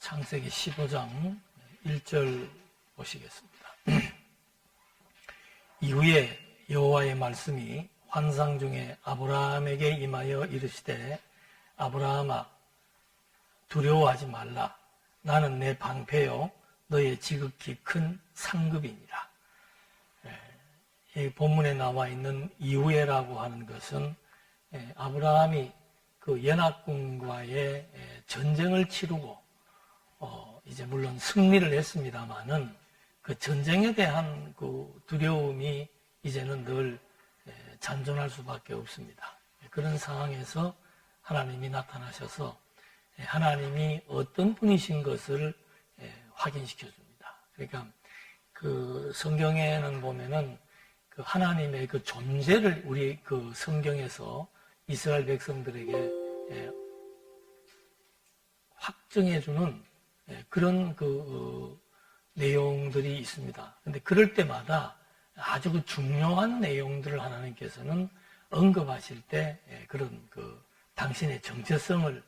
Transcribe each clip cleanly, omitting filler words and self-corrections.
창세기 15장 1절 보시겠습니다. 이후에 여호와의 말씀이 환상 중에 아브라함에게 임하여 이르시되 아브라함아 두려워하지 말라. 나는 내 방패요 너의 지극히 큰 상급이니라. 이 본문에 나와 있는 이후에라고 하는 것은 아브라함이 그 연합군과의 전쟁을 치르고 이제 물론 승리를 했습니다마는 그 전쟁에 대한 그 두려움이 이제는 늘 잔존할 수밖에 없습니다. 그런 상황에서 하나님이 나타나셔서 하나님이 어떤 분이신 것을 확인시켜 줍니다. 그러니까 그 성경에는 보면은 그 하나님의 그 존재를 우리 그 성경에서 이스라엘 백성들에게 확증해 주는 그런 그 내용들이 있습니다. 근데 그럴 때마다 아주 그 중요한 내용들을 하나님께서는 언급하실 때 그런 그 당신의 정체성을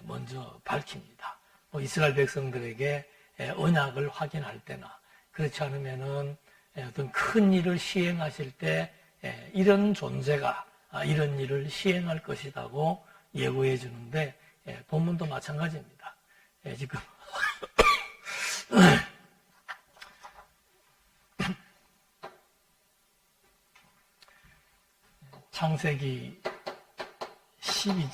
먼저 밝힙니다. 이스라엘 백성들에게 언약을 확인할 때나 그렇지 않으면은 어떤 큰 일을 시행하실 때 이런 존재가 이런 일을 시행할 것이라고 예고해 주는데 본문도 마찬가지입니다. 지금 창세기 12장의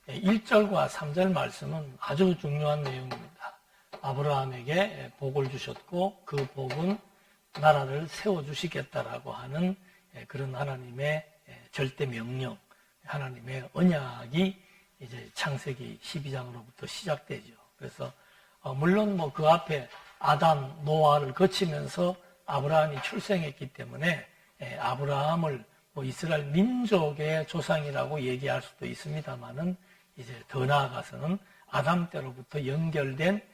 1절과 3절 말씀은 아주 중요한 내용입니다. 아브라함에게 복을 주셨고 그 복은 나라를 세워주시겠다라고 하는 그런 하나님의 절대 명령, 하나님의 언약이 이제 창세기 12장으로부터 시작되죠. 그래서 물론 뭐 그 앞에 아담, 노아를 거치면서 아브라함이 출생했기 때문에 아브라함을 뭐 이스라엘 민족의 조상이라고 얘기할 수도 있습니다만은 이제 더 나아가서는 아담 때로부터 연결된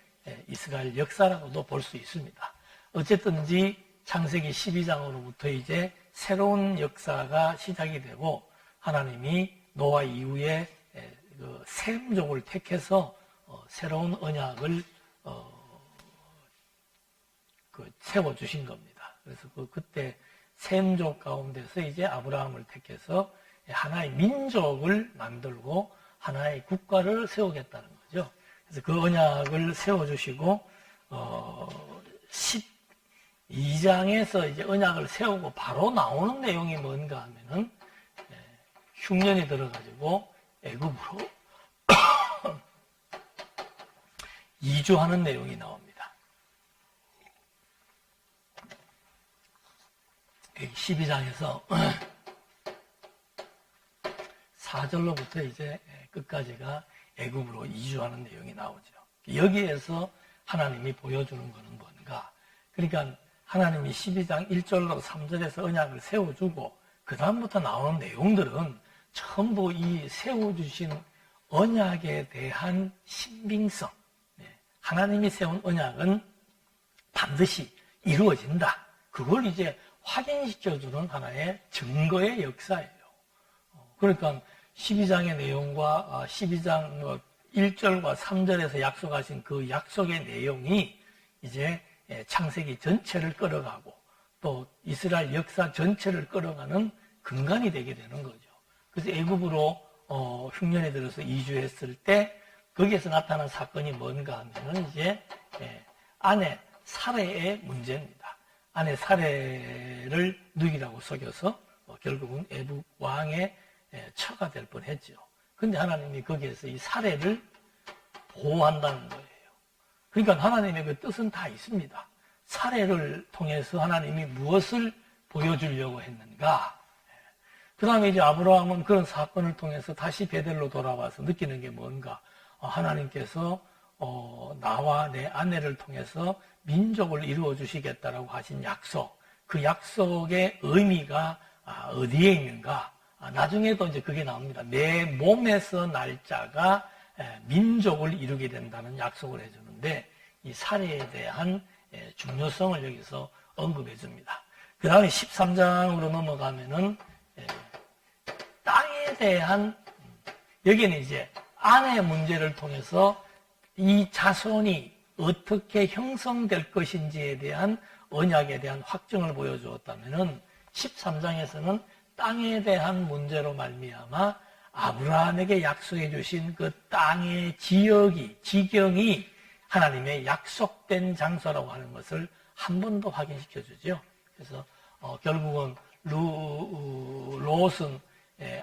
이스라엘 역사라고도 볼 수 있습니다. 어쨌든지 창세기 12장으로부터 이제 새로운 역사가 시작이 되고 하나님이 노아 이후에 그 셈족을 택해서 새로운 언약을 세워주신 겁니다. 그래서 그때 셈족 가운데서 이제 아브라함을 택해서 하나의 민족을 만들고 하나의 국가를 세우겠다는 거죠. 그래서 그 언약을 세워주시고 12장에서 이제 언약을 세우고 바로 나오는 내용이 뭔가 하면은 흉년이 들어가지고 애굽으로 이주하는 내용이 나옵니다. 12장에서 4절로부터 이제 끝까지가 애굽으로 이주하는 내용이 나오죠. 여기에서 하나님이 보여주는 것은 뭔가? 그러니까 하나님이 12장 1절로 3절에서 언약을 세워주고 그 다음부터 나오는 내용들은 전부 이 세워주신 언약에 대한 신빙성, 하나님이 세운 언약은 반드시 이루어진다. 그걸 이제 확인시켜주는 하나의 증거의 역사예요. 그러니까 12장의 내용과 12장 1절과 3절에서 약속하신 그 약속의 내용이 이제 창세기 전체를 끌어가고 또 이스라엘 역사 전체를 끌어가는 근간이 되게 되는 거죠. 그래서 애굽으로 흉년에 들어서 이주했을 때 거기에서 나타난 사건이 뭔가 하면은 이제 아내 사레의 문제입니다. 아내 사레를 누이라고 속여서 결국은 애굽 왕의 처가 될 뻔했죠. 그런데 하나님이 거기에서 이 사레를 보호한다는 거예요. 그러니까 하나님의 그 뜻은 다 있습니다. 사레를 통해서 하나님이 무엇을 보여주려고 했는가? 그 다음에 이제 아브라함은 그런 사건을 통해서 다시 베델로 돌아와서 느끼는 게 뭔가? 하나님께서 나와 내 아내를 통해서 민족을 이루어 주시겠다라고 하신 약속, 그 약속의 의미가 어디에 있는가? 나중에도 이제 그게 나옵니다. 내 몸에서 날짜가 민족을 이루게 된다는 약속을 해주는데 이 사례에 대한 중요성을 여기서 언급해 줍니다. 그 다음에 13장으로 넘어가면은 땅에 대한 여기는 이제 아내 문제를 통해서 이 자손이 어떻게 형성될 것인지에 대한 언약에 대한 확증을 보여주었다면은 13장에서는 땅에 대한 문제로 말미암아 아브라함에게 약속해 주신 그 땅의 지경이 하나님의 약속된 장소라고 하는 것을 한 번 더 확인시켜 주죠. 그래서 결국은 롯은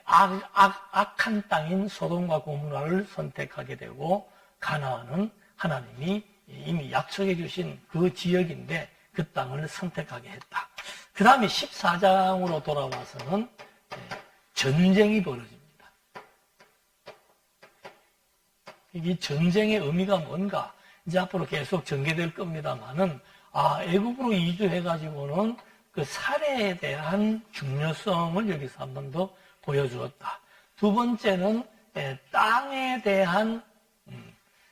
악한 땅인 소돔과 고모라를 선택하게 되고, 가나안은 하나님이 이미 약속해 주신 그 지역인데 그 땅을 선택하게 했다. 그 다음에 14장으로 돌아와서는 전쟁이 벌어집니다. 이 전쟁의 의미가 뭔가 이제 앞으로 계속 전개될 겁니다만은, 애국으로 이주해가지고는 그 살해에 대한 중요성을 여기서 한 번 더 보여주었다. 두 번째는 땅에 대한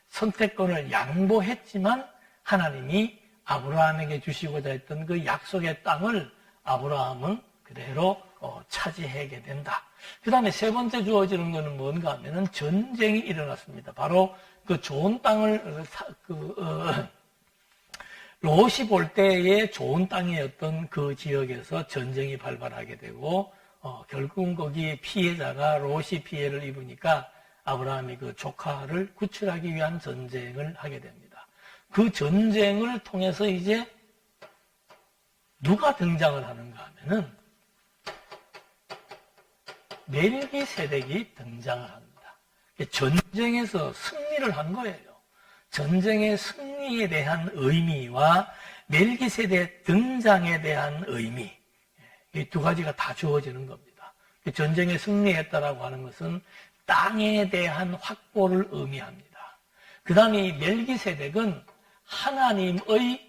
선택권을 양보했지만 하나님이 아브라함에게 주시고자 했던 그 약속의 땅을 아브라함은 그대로 차지하게 된다. 그 다음에 세 번째 주어지는 것은 뭔가 하면은 전쟁이 일어났습니다. 바로 그 좋은 땅을 롯이 볼 때의 좋은 땅이었던 그 지역에서 전쟁이 발발하게 되고, 결국은 거기에 피해자가 롯이 피해를 입으니까 아브라함이 그 조카를 구출하기 위한 전쟁을 하게 됩니다. 그 전쟁을 통해서 이제 누가 등장을 하는가 하면은 멜기세덱이 등장을 합니다. 전쟁에서 승리를 한 거예요. 전쟁의 승리에 대한 의미와 멜기세덱 등장에 대한 의미, 이 두 가지가 다 주어지는 겁니다. 전쟁에 승리했다라고 하는 것은 땅에 대한 확보를 의미합니다. 그 다음에 이 멜기세덱은 하나님의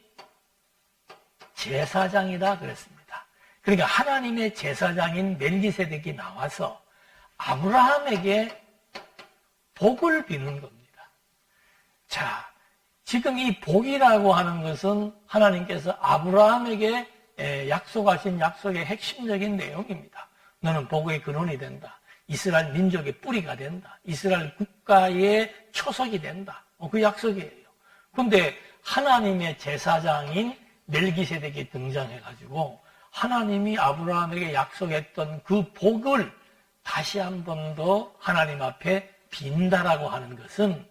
제사장이다 그랬습니다. 그러니까 하나님의 제사장인 멜기세덱이 나와서 아브라함에게 복을 비는 겁니다. 자, 지금 이 복이라고 하는 것은 하나님께서 아브라함에게 약속하신 약속의 핵심적인 내용입니다. 너는 복의 근원이 된다. 이스라엘 민족의 뿌리가 된다. 이스라엘 국가의 초석이 된다. 그 약속이에요. 그런데 하나님의 제사장인 멜기세덱이 등장해가지고 하나님이 아브라함에게 약속했던 그 복을 다시 한 번 더 하나님 앞에 빈다라고 하는 것은,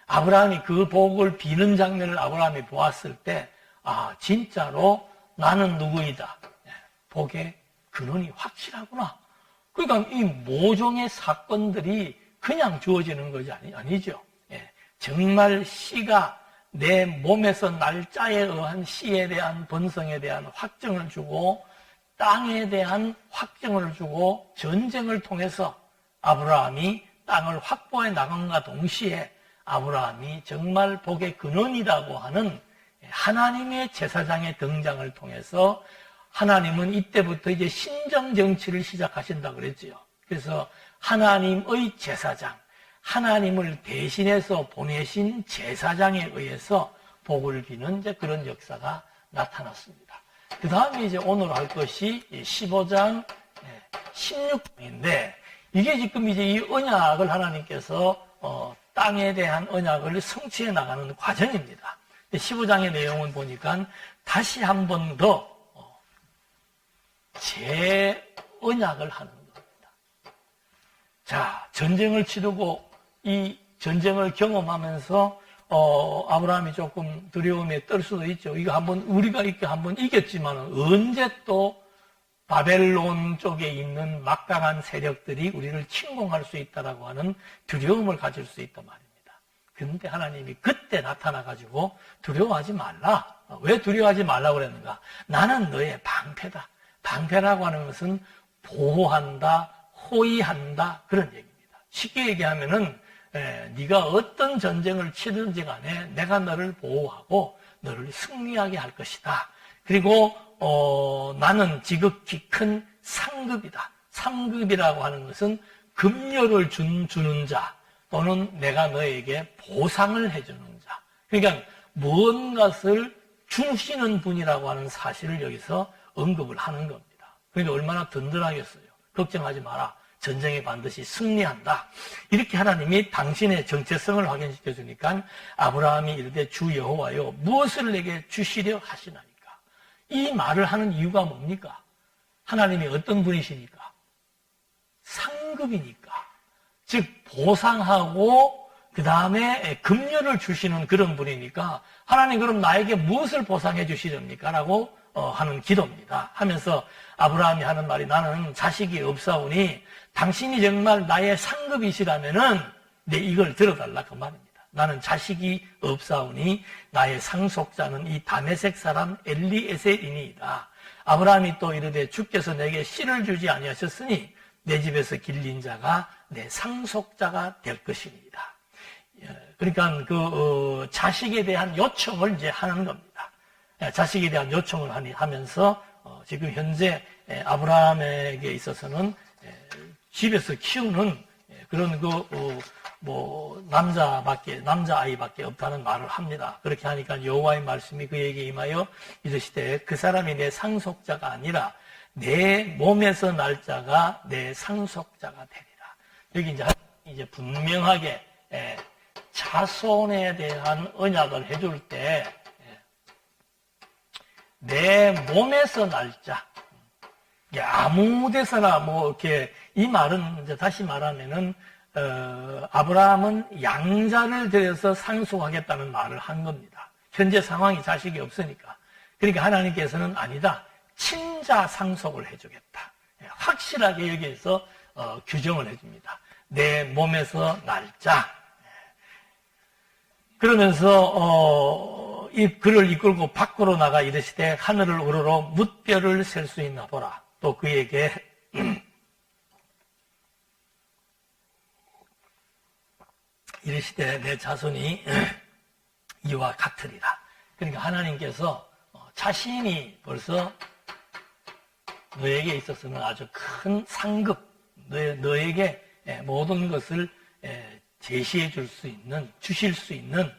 아브라함이 그 복을 비는 장면을 아브라함이 보았을 때, 진짜로 나는 누구이다. 복의 근원이 확실하구나. 그러니까 이 모종의 사건들이 그냥 주어지는 것이 아니죠. 정말 씨가 내 몸에서 날짜에 의한 씨에 대한 번성에 대한 확증을 주고, 땅에 대한 확증을 주고, 전쟁을 통해서 아브라함이 땅을 확보해 나간과 동시에 아브라함이 정말 복의 근원이라고 하는 하나님의 제사장의 등장을 통해서 하나님은 이때부터 이제 신정 정치를 시작하신다고 그랬지요. 그래서 하나님의 제사장, 하나님을 대신해서 보내신 제사장에 의해서 복을 비는 이제 그런 역사가 나타났습니다. 그 다음에 이제 오늘 할 것이 15장 16장인데, 이게 지금 이제 이 언약을 하나님께서 땅에 대한 언약을 성취해 나가는 과정입니다. 15장의 내용을 보니까 다시 한 번 더 재언약을 하는 겁니다. 자, 전쟁을 치르고 이 전쟁을 경험하면서 아브라함이 조금 두려움에 떨 수도 있죠. 이거 한번 우리가 이렇게 한번 이겼지만 언제 또 바벨론 쪽에 있는 막강한 세력들이 우리를 침공할 수 있다라고 하는 두려움을 가질 수 있단 말입니다. 그런데 하나님이 그때 나타나가지고 두려워하지 말라. 왜 두려워하지 말라고 그랬는가? 나는 너의 방패다. 방패라고 하는 것은 보호한다, 호위한다, 그런 얘기입니다. 쉽게 얘기하면은 네가 어떤 전쟁을 치르든지 간에 내가 너를 보호하고 너를 승리하게 할 것이다. 그리고 나는 지극히 큰 상급이다. 상급이라고 하는 것은 급료를 주는 자, 또는 내가 너에게 보상을 해주는 자. 그러니까 무언가를 주시는 분이라고 하는 사실을 여기서 언급을 하는 겁니다. 그러니까 얼마나 든든하겠어요. 걱정하지 마라. 전쟁에 반드시 승리한다. 이렇게 하나님이 당신의 정체성을 확인시켜 주니까 아브라함이 이르되 주 여호와여 무엇을 내게 주시려 하시나이까. 이 말을 하는 이유가 뭡니까? 하나님이 어떤 분이시니까? 상급이니까. 즉 보상하고 그 다음에 급료를 주시는 그런 분이니까 하나님 그럼 나에게 무엇을 보상해 주시렵니까? 라고 하는 기도입니다. 하면서 아브라함이 하는 말이 나는 자식이 없사오니 당신이 정말 나의 상급이시라면은 내 이걸 들어달라 그 말입니다. 나는 자식이 없사오니 나의 상속자는 이 다메섹 사람 엘리에셀이니이다. 아브라함이 또 이르되 주께서 내게 씨를 주지 아니하셨으니 내 집에서 길린 자가 내 상속자가 될 것이니이다. 그러니까 자식에 대한 요청을 이제 하는 겁니다. 자식에 대한 요청을 하면서 지금 현재 아브라함에게 있어서는 집에서 키우는 그런 남자아이밖에 없다는 말을 합니다. 그렇게 하니까 여호와의 말씀이 그에게 임하여 이르시되 그 사람이 내 상속자가 아니라 내 몸에서 날 자가 내 상속자가 되리라. 여기 이제 분명하게 자손에 대한 언약을 해줄 때 내 몸에서 날 자. 아무 데서나 이렇게 이 말은 이제 다시 말하면은 아브라함은 양자를 들여서 상속하겠다는 말을 한 겁니다. 현재 상황이 자식이 없으니까. 그러니까 하나님께서는 아니다. 친자 상속을 해주겠다. 확실하게 여기에서 규정을 해줍니다. 내 몸에서 날 자. 그러면서 이 그를 이끌고 밖으로 나가 이르시되 하늘을 우러러 뭇별을 셀 수 있나 보라. 또 그에게 이르시되 내 자손이 이와 같으리라. 그러니까 하나님께서 자신이 벌써 너에게 있어서는 아주 큰 상급, 너에게 모든 것을 제시해 줄 수 있는, 주실 수 있는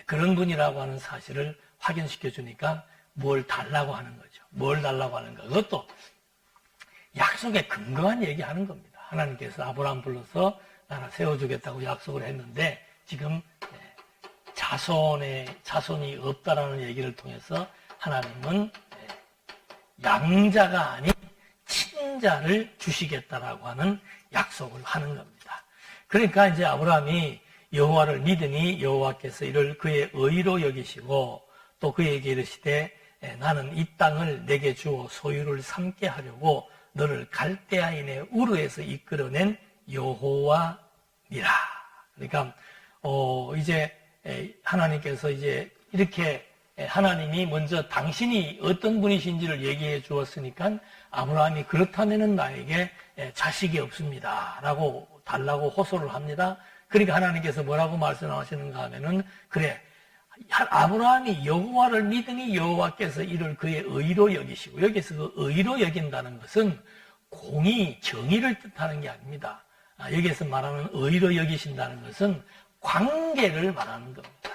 그런 분이라고 하는 사실을 확인시켜 주니까 뭘 달라고 하는 거죠. 뭘 달라고 하는가. 그것도 약속에 근거한 얘기하는 겁니다. 하나님께서 아브라함 불러서 나라 세워주겠다고 약속을 했는데 지금 자손이 없다라는 얘기를 통해서 하나님은 양자가 아닌 친자를 주시겠다라고 하는 약속을 하는 겁니다. 그러니까 이제 아브라함이 여호와를 믿으니 여호와께서 이를 그의 의로 여기시고 또 그에게 이르시되 나는 이 땅을 내게 주어 소유를 삼게 하려고 너를 갈대아인의 우르에서 이끌어낸 여호와니라. 그러니까 이제 하나님께서 이제 이렇게 하나님이 먼저 당신이 어떤 분이신지를 얘기해 주었으니까 아브라함이 그렇다면은 나에게 자식이 없습니다라고 달라고 호소를 합니다. 그러니까 하나님께서 뭐라고 말씀하시는가 하면은 그래 아브라함이 여호와를 믿으니 여호와께서 이를 그의 의로 여기시고 여기서 그 의로 여긴다는 것은 공의, 정의를 뜻하는 게 아닙니다. 여기에서 말하는 의로 여기신다는 것은 관계를 말하는 겁니다.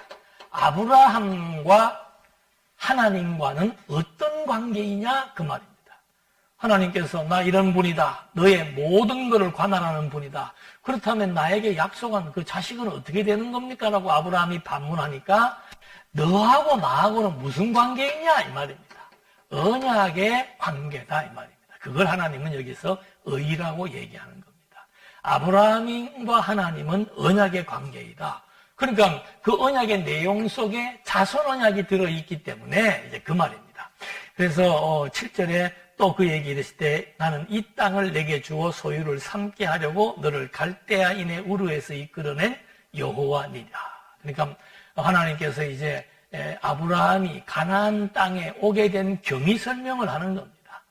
아브라함과 하나님과는 어떤 관계이냐 그 말입니다. 하나님께서 나 이런 분이다. 너의 모든 것을 관할하는 분이다. 그렇다면 나에게 약속한 그 자식은 어떻게 되는 겁니까? 라고 아브라함이 반문하니까 너하고 나하고는 무슨 관계이냐 이 말입니다. 언약의 관계다 이 말입니다. 그걸 하나님은 여기서 의라고 얘기하는 겁니다. 아브라함과 하나님은 언약의 관계이다. 그러니까 그 언약의 내용 속에 자손 언약이 들어있기 때문에 이제 그 말입니다. 그래서 7절에 또 그에게 이르시되 나는 이 땅을 내게 주어 소유를 삼게 하려고 너를 갈대아인의 우르에서 이끌어낸 여호와니라. 그러니까 하나님께서 이제 아브라함이 가나안 땅에 오게 된 경위 설명을 하는 겁니다.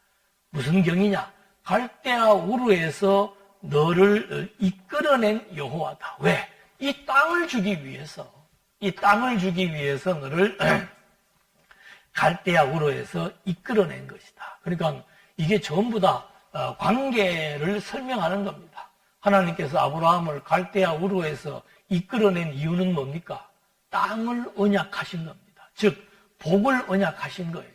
무슨 경위냐? 갈대아 우르에서 너를 이끌어낸 여호와다. 왜? 이 땅을 주기 위해서 너를 갈대아 우르에서 이끌어낸 것이다. 그러니까 이게 전부 다 관계를 설명하는 겁니다. 하나님께서 아브라함을 갈대아 우르에서 이끌어낸 이유는 뭡니까? 땅을 언약하신 겁니다. 즉 복을 언약하신 거예요.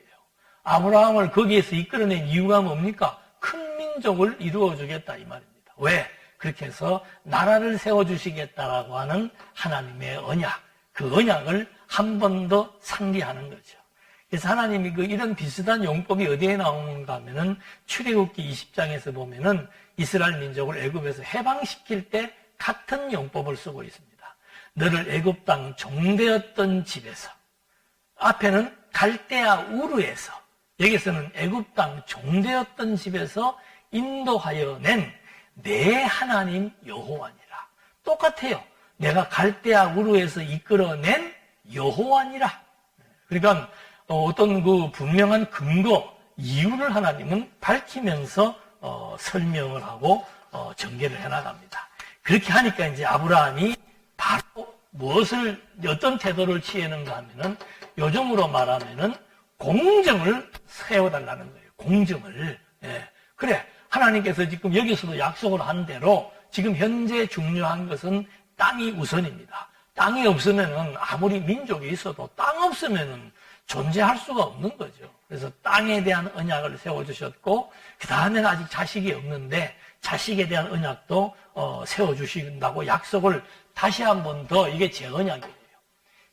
아브라함을 거기에서 이끌어낸 이유가 뭡니까? 큰 민족을 이루어주겠다 이 말입니다. 왜? 그렇게 해서 나라를 세워주시겠다라고 하는 하나님의 언약, 그 언약을 한 번 더 상기하는 거죠. 그래서 하나님이 이런 비슷한 용법이 어디에 나오는가 하면은 출애굽기 20장에서 보면은 이스라엘 민족을 애굽에서 해방시킬 때 같은 용법을 쓰고 있습니다. 너를 애굽 땅 종되었던 집에서, 앞에는 갈대아 우르에서, 여기서는 애굽 땅 종되었던 집에서 인도하여 낸 내 하나님 여호와니라. 똑같아요. 내가 갈대아 우르에서 이끌어낸 여호와니라. 그러니까 어떤 그 분명한 근거, 이유를 하나님은 밝히면서 설명을 하고 전개를 해나갑니다. 그렇게 하니까 이제 아브라함이 바로 어떤 태도를 취하는가 하면은, 요즘으로 말하면은 공정을 세워달라는 거예요. 공정을. 예. 그래. 하나님께서 지금 여기서도 약속을 한 대로 지금 현재 중요한 것은 땅이 우선입니다. 땅이 없으면은 아무리 민족이 있어도 땅 없으면은 존재할 수가 없는 거죠. 그래서 땅에 대한 언약을 세워주셨고, 그 다음에는 아직 자식이 없는데 자식에 대한 언약도 세워주신다고 약속을 다시 한 번 더, 이게 제 언약이에요.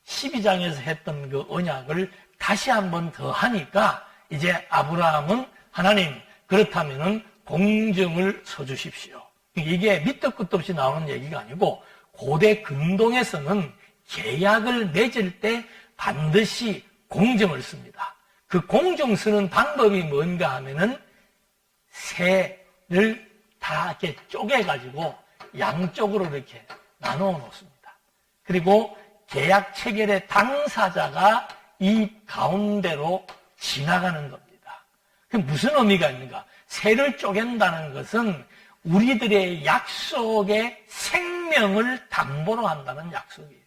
12장에서 했던 그 언약을 다시 한 번 더 하니까 이제 아브라함은 하나님, 그렇다면은 공정을 서주십시오. 이게 밑도 끝도 없이 나오는 얘기가 아니고, 고대 근동에서는 계약을 맺을 때 반드시 공정을 씁니다. 그 공정 쓰는 방법이 뭔가 하면은 새를 다 이렇게 쪼개가지고 양쪽으로 이렇게 나누어 놓습니다. 그리고 계약 체결의 당사자가 이 가운데로 지나가는 겁니다. 그 무슨 의미가 있는가? 새를 쪼갠다는 것은 우리들의 약속의 생명을 담보로 한다는 약속이에요.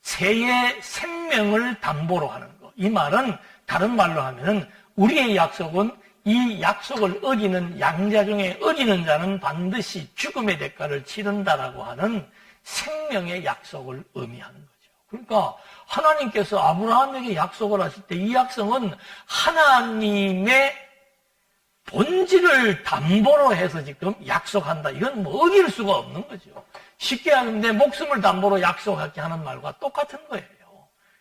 새의 생명을 담보로 하는 것. 이 말은 다른 말로 하면은 우리의 약속은, 이 약속을 어기는 양자 중에 어기는 자는 반드시 죽음의 대가를 치른다라고 하는 생명의 약속을 의미하는 거죠. 그러니까 하나님께서 아브라함에게 약속을 하실 때 이 약속은 하나님의 본질을 담보로 해서 지금 약속한다. 이건 뭐 어길 수가 없는 거죠. 쉽게 하는데 목숨을 담보로 약속하게 하는 말과 똑같은 거예요.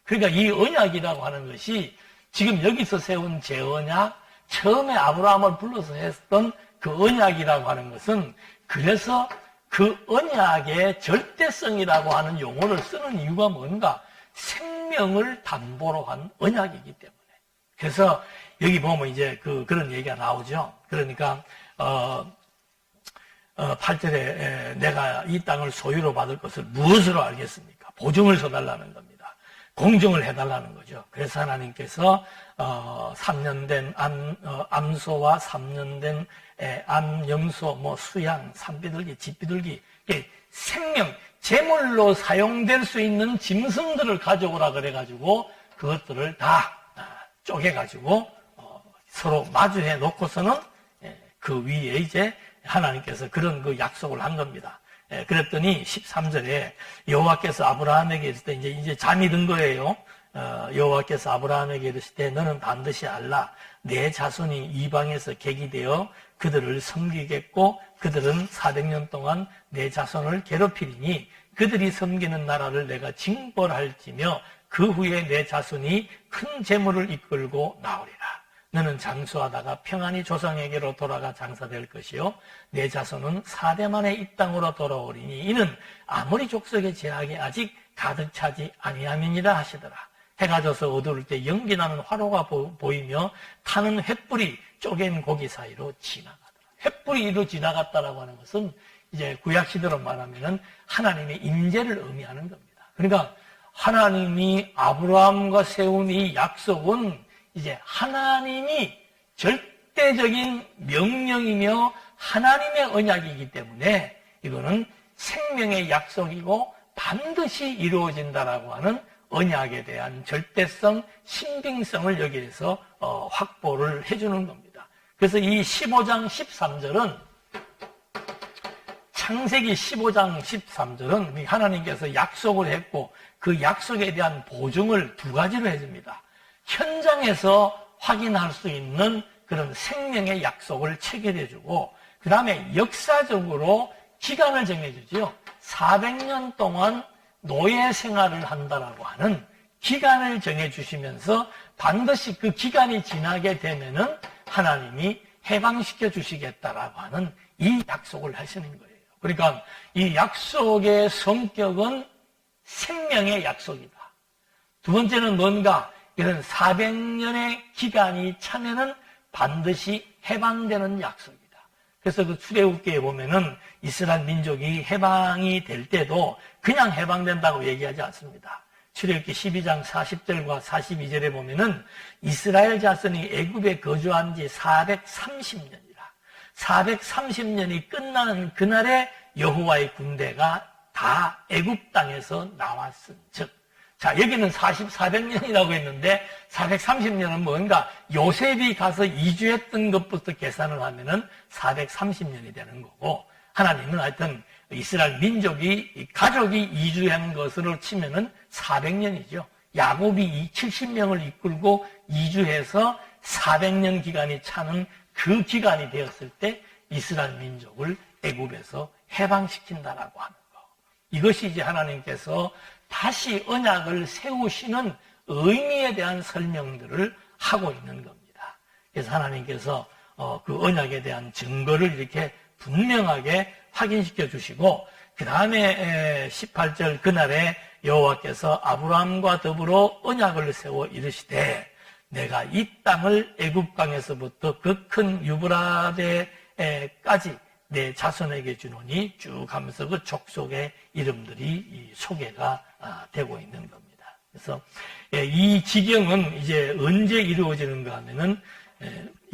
그러니까 이 언약이라고 하는 것이 지금 여기서 세운 제 언약, 처음에 아브라함을 불러서 했던 그 언약이라고 하는 것은, 그래서 그 언약의 절대성이라고 하는 용어를 쓰는 이유가 뭔가? 생명을 담보로 한 언약이기 때문에. 그래서 여기 보면 이제 그런 얘기가 나오죠. 그러니까 8절에 내가 이 땅을 소유로 받을 것을 무엇으로 알겠습니까? 보증을 서달라는 겁니다. 공정을 해달라는 거죠. 그래서 하나님께서 3년 된 암소와 3년 된 암염소, 수양, 산비둘기, 집비둘기, 생명, 제물로 사용될 수 있는 짐승들을 가져오라 그래가지고 그것들을 다 쪼개가지고 서로 마주해 놓고서는 그 위에 이제 하나님께서 그런 그 약속을 한 겁니다. 그랬더니 13절에 여호와께서 아브라함에게 이르실 때 이제 잠이 든 거예요. 여호와께서 아브라함에게 이르실 때 너는 반드시 알라. 내 자손이 이방에서 객이 되어 그들을 섬기겠고 그들은 400년 동안 내 자손을 괴롭히리니 그들이 섬기는 나라를 내가 징벌할지며 그 후에 내 자손이 큰 재물을 이끌고 나오리라. 너는 장수하다가 평안히 조상에게로 돌아가 장사될 것이요 내 자손은 4대 만에 이 땅으로 돌아오리니 이는 아무리 족속의 제약이 아직 가득 차지 아니함이니라 하시더라. 해가 져서 어두울 때 연기나는 화로가 보이며 타는 횃불이 쪼갠 고기 사이로 지나가더라. 횃불이로 지나갔다라고 하는 것은 이제 구약시대로 말하면은 하나님의 임재를 의미하는 겁니다. 그러니까 하나님이 아브라함과 세운 이 약속은 이제 하나님이 절대적인 명령이며 하나님의 언약이기 때문에 이거는 생명의 약속이고 반드시 이루어진다라고 하는 언약에 대한 절대성, 신빙성을 여기에서 확보를 해주는 겁니다. 그래서 이 15장 13절은 창세기 15장 13절은 하나님께서 약속을 했고 그 약속에 대한 보증을 두 가지로 해줍니다. 현장에서 확인할 수 있는 그런 생명의 약속을 체결해주고 그 다음에 역사적으로 기간을 정해주지요. 400년 동안 노예 생활을 한다라고 하는 기간을 정해주시면서 반드시 그 기간이 지나게 되면은 하나님이 해방시켜 주시겠다라고 하는 이 약속을 하시는 거예요. 그러니까 이 약속의 성격은 생명의 약속이다. 두 번째는 뭔가 이런 400년의 기간이 차면은 반드시 해방되는 약속이다. 그래서 그 출애굽기에 보면은 이스라엘 민족이 해방이 될 때도 그냥 해방된다고 얘기하지 않습니다. 출애굽기 12장 40절과 42절에 보면은 이스라엘 자손이 애굽에 거주한 지 430년이라. 430년이 끝나는 그날에 여호와의 군대가 다 애굽 땅에서 나왔은즉, 자, 여기는 400년이라고 했는데 430년은 뭔가 요셉이 가서 이주했던 것부터 계산을 하면은 430년이 되는 거고, 하나님은 하여튼 이스라엘 민족이, 가족이 이주한 것으로 치면은 400년이죠. 야곱이 70명을 이끌고 이주해서 400년 기간이 차는 그 기간이 되었을 때 이스라엘 민족을 애굽에서 해방시킨다라고 하는 거. 이것이 이제 하나님께서 다시 언약을 세우시는 의미에 대한 설명들을 하고 있는 겁니다. 그래서 하나님께서 그 언약에 대한 증거를 이렇게 분명하게 확인시켜 주시고, 그 다음에 18절 그날에 여호와께서 아브라함과 더불어 언약을 세워 이르시되 내가 이 땅을 애굽 강에서부터 그 큰 유브라데까지 내 자손에게 주노니 쭉 하면서 그 족속의 이름들이 소개가 되고 있는 겁니다. 그래서 이 지경은 이제 언제 이루어지는가 하면은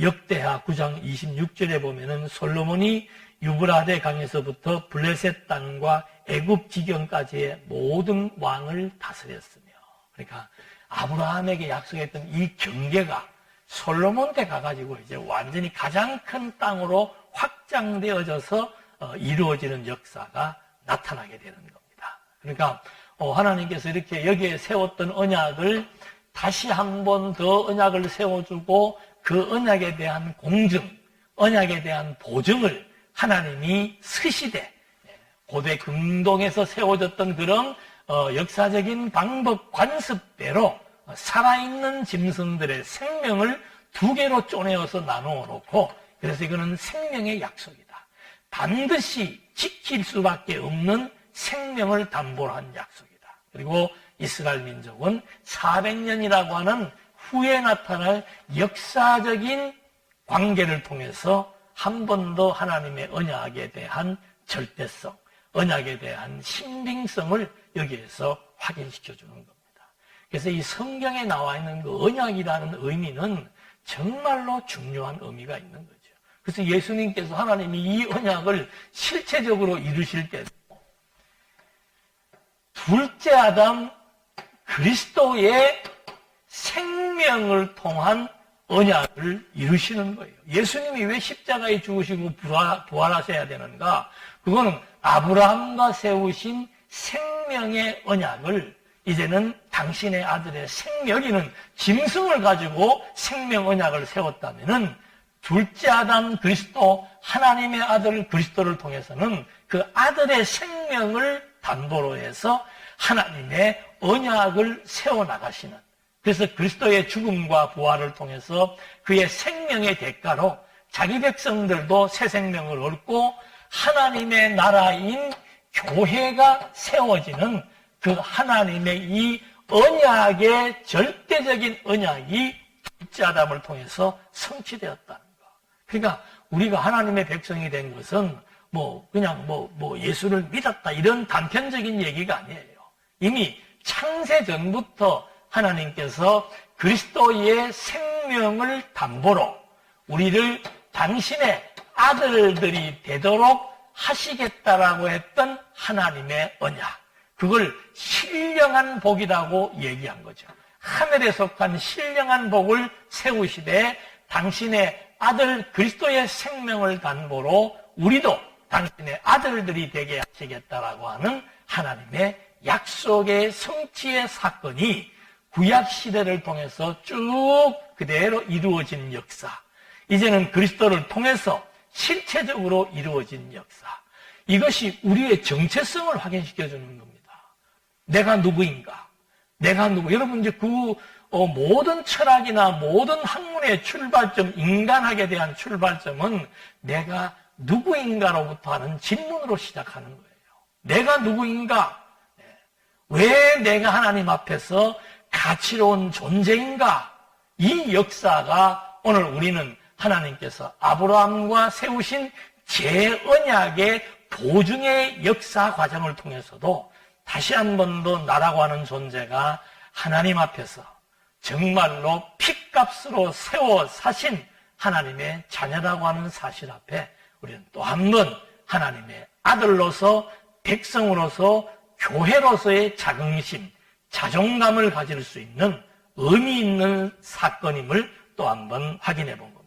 역대하 9장 26절에 보면은 솔로몬이 유브라데 강에서부터 블레셋 땅과 애굽 지경까지의 모든 왕을 다스렸으며, 그러니까 아브라함에게 약속했던 이 경계가 솔로몬 때 가가지고 이제 완전히 가장 큰 땅으로 확장되어져서 이루어지는 역사가 나타나게 되는 겁니다. 그러니까 하나님께서 이렇게 여기에 세웠던 언약을 다시 한 번 더 언약을 세워주고 그 언약에 대한 공증, 언약에 대한 보증을 하나님이 스시대, 고대 금동에서 세워졌던 그런 역사적인 방법 관습대로 살아있는 짐승들의 생명을 두 개로 쪼내어서 나누어 놓고, 그래서 이거는 생명의 약속이다. 반드시 지킬 수밖에 없는 생명을 담보로 한 약속이다. 그리고 이스라엘 민족은 400년이라고 하는 후에 나타날 역사적인 관계를 통해서 한 번 더 하나님의 언약에 대한 절대성, 언약에 대한 신빙성을 여기에서 확인시켜주는 겁니다. 그래서 이 성경에 나와 있는 그 언약이라는 의미는 정말로 중요한 의미가 있는 거죠. 그래서 예수님께서 하나님이 이 언약을 실체적으로 이루실 때 둘째 아담 그리스도의 생명을 통한 언약을 이루시는 거예요. 예수님이 왜 십자가에 죽으시고 부활하셔야 되는가? 그거는 아브라함과 세우신 생명의 언약을 이제는 당신의 아들의 생명이는 짐승을 가지고 생명 언약을 세웠다면은 둘째 아담 그리스도, 하나님의 아들 그리스도를 통해서는 그 아들의 생명을 담보로 해서 하나님의 언약을 세워나가시는, 그래서 그리스도의 죽음과 부활을 통해서 그의 생명의 대가로 자기 백성들도 새 생명을 얻고 하나님의 나라인 교회가 세워지는 그 하나님의 이 언약의 절대적인 언약이 둘째 아담을 통해서 성취되었다는 거. 그러니까 우리가 하나님의 백성이 된 것은 그냥 예수를 믿었다 이런 단편적인 얘기가 아니에요. 이미 창세 전부터 하나님께서 그리스도의 생명을 담보로 우리를 당신의 아들들이 되도록 하시겠다라고 했던 하나님의 언약, 그걸 신령한 복이라고 얘기한 거죠. 하늘에 속한 신령한 복을 세우시되 당신의 아들 그리스도의 생명을 담보로 우리도 당신의 아들들이 되게 하시겠다라고 하는 하나님의 약속의 성취의 사건이 구약시대를 통해서 쭉 그대로 이루어진 역사, 이제는 그리스도를 통해서 실체적으로 이루어진 역사. 이것이 우리의 정체성을 확인시켜 주는 겁니다. 내가 누구인가? 내가 누구? 여러분 이제 모든 철학이나 모든 학문의 출발점, 인간학에 대한 출발점은 내가 누구인가로부터 하는 질문으로 시작하는 거예요. 내가 누구인가? 왜 내가 하나님 앞에서 가치로운 존재인가? 이 역사가 오늘 우리는 하나님께서 아브라함과 세우신 재언약의 도중의 역사 과정을 통해서도 다시 한 번 더 나라고 하는 존재가 하나님 앞에서 정말로 핏값으로 세워 사신 하나님의 자녀라고 하는 사실 앞에 우리는 또 한 번 하나님의 아들로서 백성으로서 교회로서의 자긍심, 자존감을 가질 수 있는 의미 있는 사건임을 또 한 번 확인해 본 겁니다.